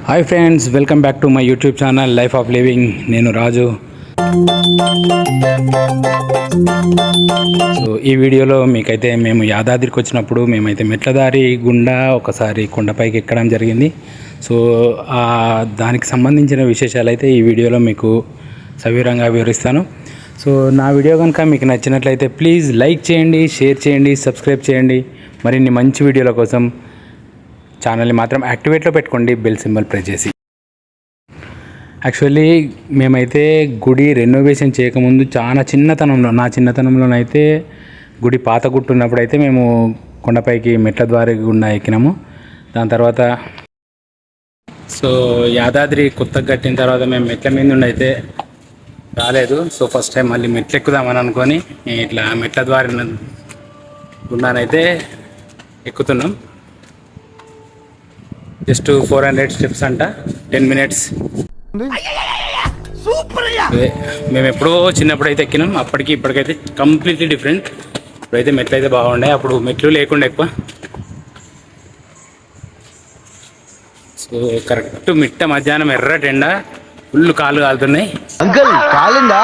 Hi friends, welcome back to my YouTube channel life of living. నేను రాజు. So ఈ వీడియోలో మీకైతే మేము యాదాద్రికి వచ్చినప్పుడు మేమైతే మెట్లదారి గుండా ఒకసారి కొండపైకి ఎక్కడం జరిగింది. సో దానికి సంబంధించిన విశేషాలు అయితే ఈ వీడియోలో మీకు సవివరంగా వివరిస్తాను. సో నా వీడియో కనుక మీకు నచ్చినట్లయితే ప్లీజ్ లైక్ చేయండి, షేర్ చేయండి, సబ్స్క్రైబ్ చేయండి. మరిన్ని మంచి వీడియోల కోసం ఛానల్ని మాత్రం యాక్టివేట్లో పెట్టుకోండి, బెల్ సింబల్ ప్రెస్ చేసి. యాక్చువల్లీ మేమైతే గుడి రెనోవేషన్ చేయకముందు నా చిన్నతనంలోనైతే గుడి పాత గుట్టున్నప్పుడు అయితే మేము కొండపైకి మెట్ల ద్వారి గుండా ఎక్కినాము. దాని తర్వాత సో యాదాద్రి కొత్తగా కట్టిన తర్వాత మేము మెట్ల మీద నుండి అయితే రాలేదు. సో ఫస్ట్ టైం మళ్ళీ మెట్లు ఎక్కుదామని అనుకొని ఇట్లా మెట్ల ద్వారి గుండానైతే ఎక్కుతున్నాం. జస్ట్ 400 స్టెప్స్ అంట, 10 minutes. మేము ఎప్పుడో చిన్నప్పుడు అయితే ఎక్కినాం, అప్పటికి ఇప్పటికైతే కంప్లీట్లీ డిఫరెంట్. ఇప్పుడైతే మెట్లు అయితే బాగున్నాయి, అప్పుడు మెట్లు లేకుండా ఎక్కువ. సో కరెక్ట్ మిట్ట మధ్యాహ్నం ఎర్రటి ఎండ, ఫుల్ కాళ్ళు కాలుతున్నాయి. అంకుల్ కాలిందా?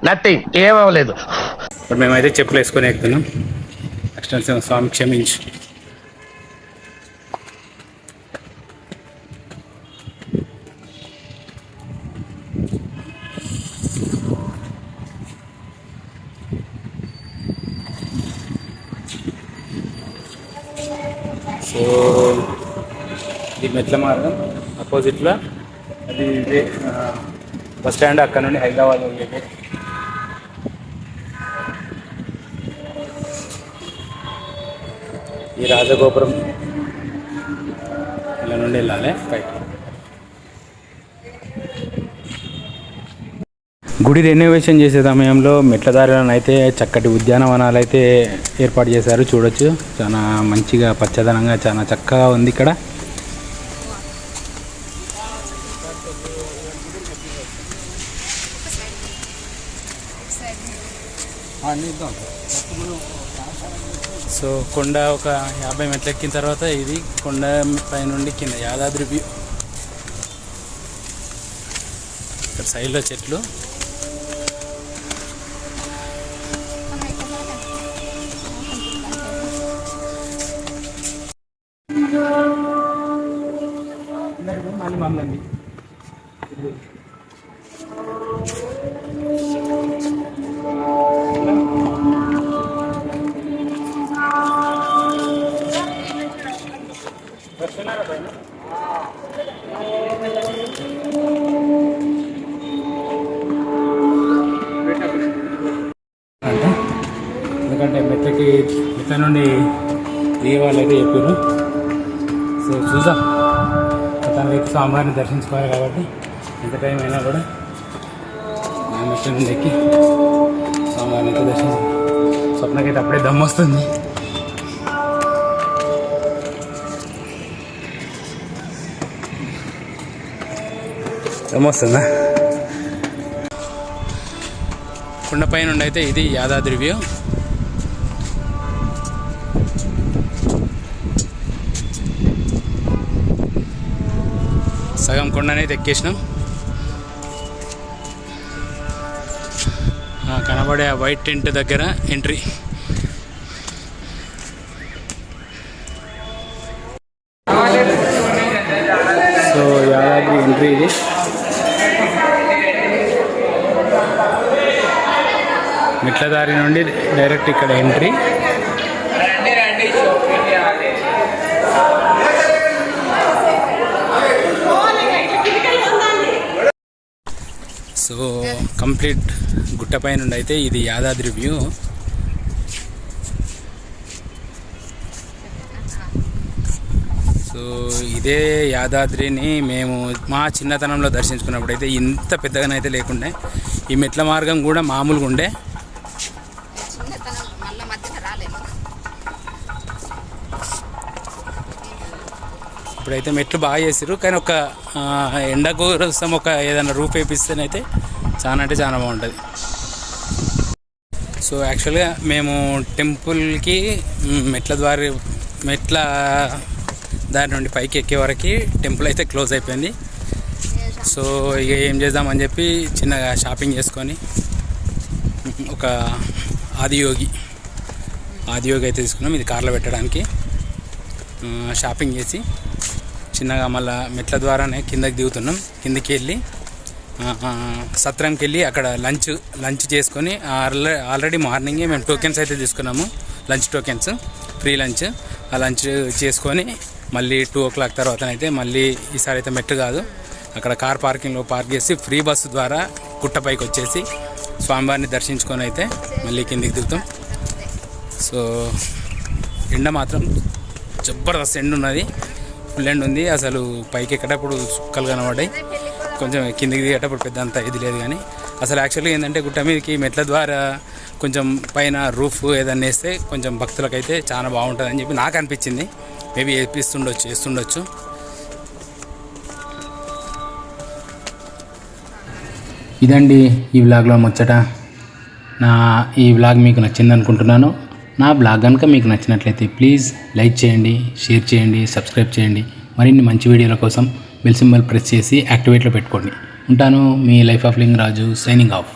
నథింగ్, ఏమవ్వలేదు. ఇప్పుడు మేమైతే చెప్పులు వేసుకొని ఎక్కుతున్నాం. అష్టం స్వామి క్షమించు. సో ఇది మెట్ల మార్గం, అపోజిట్లో అది ఇదే బస్ స్టాండ్. అక్కడ నుండి హైదరాబాద్ వెళ్ళేది. ఈ రాజగోపురం ఇలా నుండి వెళ్ళాలి పైకి. గుడి రెనోవేషన్ చేసే సమయంలో మెట్ల దారిలను అయితే చక్కటి ఉద్యానవనాలు అయితే ఏర్పాటు చేశారు. చూడొచ్చు, చాలా మంచిగా పచ్చదనంగా చాలా చక్కగా ఉంది ఇక్కడ. సో కొండ ఒక 50 మెట్లు ఎక్కిన తర్వాత ఇది కొండ పై నుండి కింద యాదాద్రి వ్యూ. ఇక్కడ సైడ్లో చెట్లు. ఎందుకంటే మెట్ల నుండి దిగే వాళ్ళు అయితే చెప్పారు. సో చూద్దాం, తనకి స్వామివారిని దర్శించుకోవాలి కాబట్టి ఎంత టైం అయినా కూడా నా మెట్ల నుండి ఎక్కి స్వామివారిని అయితే దర్శించాలి. స్వప్నకైతే అప్పుడే దమ్ము వస్తుంది. దమ్ము వస్తుందా? కొండపై నుండి అయితే ఇది యాదాద్రి వ్యూ. సగం కొండనైతే ఎక్కేసినాం. కనబడే ఆ వైట్ టెంట్ దగ్గర ఎంట్రీ. సో యాదాద్రి ఎంట్రీ ఇది. మెట్లదారి నుండి డైరెక్ట్ ఇక్కడ ఎంట్రీ. సో కంప్లీట్ గుట్టపై నుండి అయితే ఇది యాదాద్రి వ్యూ. సో ఇదే యాదాద్రిని మేము మా చిన్నతనంలో దర్శించుకున్నప్పుడు అయితే ఇంత పెద్దగానైతే లేకుండే. ఈ మెట్ల మార్గం కూడా మామూలుగా ఉండే. ఇప్పుడైతే మెట్లు బాగా చేసారు, కానీ ఒక ఎండ కోసం ఒక ఏదైనా రూఫ్ వేపిస్తేనైతే చాలా అంటే చాలా బాగుంటుంది. సో యాక్చువల్గా మేము టెంపుల్కి మెట్ల దాని నుండి పైకి ఎక్కే వరకు టెంపుల్ అయితే క్లోజ్ అయిపోయింది. సో ఇక ఏం చేద్దామని చెప్పి చిన్నగా షాపింగ్ చేసుకొని ఒక ఆదియోగి అయితే తీసుకున్నాం. ఇది కార్లో పెట్టడానికి. షాపింగ్ చేసి చిన్నగా మళ్ళీ మెట్ల ద్వారానే కిందకి దిగుతున్నాం. కిందకి వెళ్ళి సత్రంకి వెళ్ళి అక్కడ లంచ్ చేసుకొని ఆల్రెడీ మార్నింగే మేము టోకెన్స్ అయితే తీసుకున్నాము. Lunch tokens, free lunch. ఆ లంచ్ చేసుకొని మళ్ళీ 2 o'clock తర్వాతనైతే మళ్ళీ ఈసారి అయితే మెట్టు కాదు, అక్కడ కార్ పార్కింగ్లో పార్క్ చేసి ఫ్రీ బస్సు ద్వారా గుట్టపైకి వచ్చేసి స్వామివారిని దర్శించుకొని అయితే మళ్ళీ కిందికి దిగుతాం. సో ఎండ మాత్రం జబర్దస్త్ ఎండ ఉన్నది, ఫుల్ ఎండ ఉంది. అసలు పైకి ఎక్కేటప్పుడు సుక్కలు కనబడ్డాయి, కొంచెం కిందికి దిగేటప్పుడు పెద్ద అంత ఇది లేదు. కానీ అసలు యాక్చువల్గా ఏంటంటే గుట్ట మీదకి మెట్ల ద్వారా కొంచెం పైన రూఫ్ ఏదన్నా వేస్తే కొంచెం భక్తులకైతే చాలా బాగుంటుంది అని చెప్పి నాకు అనిపించింది. మేబీ వేస్తుండొచ్చు. ఇదండి ఈ వ్లాగ్లో ముచ్చట. ఈ వ్లాగ్ మీకు నచ్చింది అనుకుంటున్నాను. నా బ్లాగ్ కనుక మీకు నచ్చినట్లయితే ప్లీజ్ లైక్ చేయండి, షేర్ చేయండి, సబ్స్క్రైబ్ చేయండి. మరిన్ని మంచి వీడియోల కోసం బెల్ సింబల్ ప్రెస్ చేసి యాక్టివేట్లో పెట్టుకోండి. ఉంటాను, మీ life of Lingaraju signing of.